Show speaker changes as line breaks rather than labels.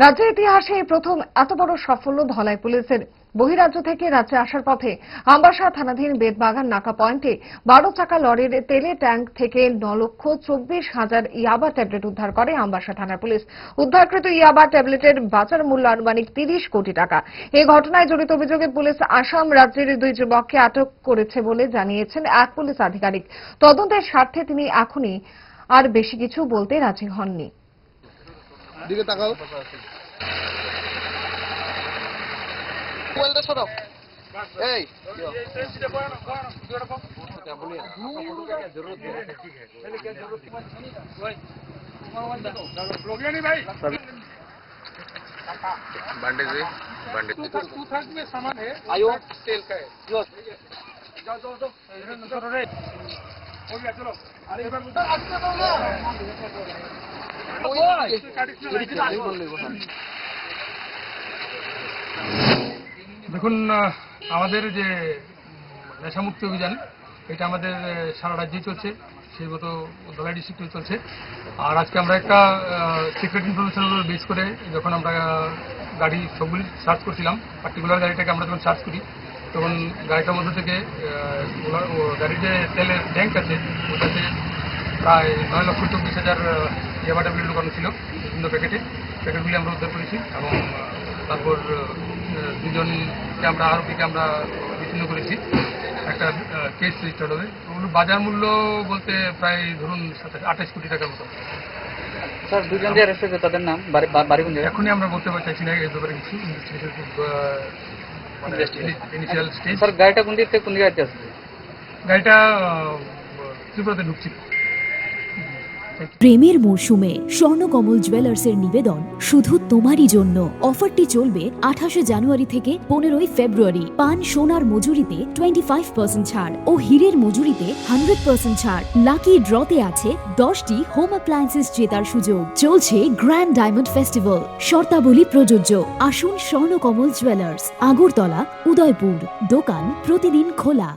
রাজ্যের ইতিহাসে এই প্রথম এত বড় সাফল্য ধলাই পুলিশের। বহিরাজ্য থেকে রাজ্যে আসার পথে আমবাসা থানাধীন বেদবাগান নাকা পয়েন্টে 12 চাকা লরির তেলে ট্যাঙ্ক থেকে 9,24,000 ইয়াবা ট্যাবলেট উদ্ধার করে আমবাসা থানার পুলিশ। উদ্ধারকৃত ইয়াবা ট্যাবলেটের বাজার মূল্য আনুমানিক 30 কোটি টাকা। এই ঘটনায় জড়িত অভিযোগে পুলিশ আসাম রাজ্যের 2 যুবককে আটক করেছে বলে জানিয়েছেন এক পুলিশ আধিকারিক। তদন্তের স্বার্থে তিনি এখনই আর বেশি কিছু বলতে রাজি হননি।
দিকে তাকাও মোবাইলটা সরাও এই
बांडेज बांडेज
तू थक में सामान है
आयो
तेल का है
जो
जाओ जाओ जाओ चलो रे हो गया चलो अरे एक बार आगे दो ना দেখুন আমাদের যে নেশামুক্তি অভিযান এটা আমাদের সারা রাজ্যে চলছে, সেই মতো ধলাই ডিস্ট্রিক্টে চলছে। আর আজকে আমরা একটা সিক্রেট ইনফরমেশনের উপর বেস করে যখন আমরা গাড়ি সবগুলি সার্চ করছিলাম, পার্টিকুলার গাড়িটাকে আমরা যখন সার্চ করি তখন গাড়িটার মধ্যে থেকে গাড়ির যে তেলের ট্যাঙ্ক আছে ওটাতে প্রায় 9,24,000 ইয়াবা ট্যাবলেট ঢোকানো ছিল বিভিন্ন প্যাকেটগুলি আমরা উদ্ধার করেছি এবং তারপর দুজনকে আমরা আরোপীকে আমরা বিচ্ছিন্ন করেছি। একটা কেস রেজিস্টার্ড হবে। ওগুলো বাজার মূল্য বলতে প্রায় ধরুন 28 কোটি টাকার মতো।
স্যার দুজন যে অ্যারেস্ট হয়েছে তাদের নাম বাড়ি কোন জায়গায়
এখনই আমরা বলতে চাইছি না, এই ব্যাপারে কিছু ইনিশিয়াল স্টেজ।
স্যার গাড়িটা কোন দিক থেকে কোন দিকে আসছে?
গাড়িটা ত্রিপুরাতে ঢুকছিল।
প্রেমের মরশুমে স্বর্ণকমল জুয়েলার্সের নিবেদন শুধু তোমারই জন্য। অফারটি চলবে 28 জানুয়ারি থেকে 15 ফেব্রুয়ারি। পান সোনার মজুরিতে 25% ছাড় ও হীরের মজুরিতে 100% ছাড়। লাকি ড্রতে আছে 10টি হোম অ্যাপ্লায়েন্সেস জেতার সুযোগ। চলছে গ্র্যান্ড ডায়মন্ড ফেস্টিভ্যাল। শর্তাবলী প্রযোজ্য। আসুন স্বর্ণকমল জুয়েলার্স, আগরতলা, উদয়পুর। দোকান প্রতিদিন খোলা।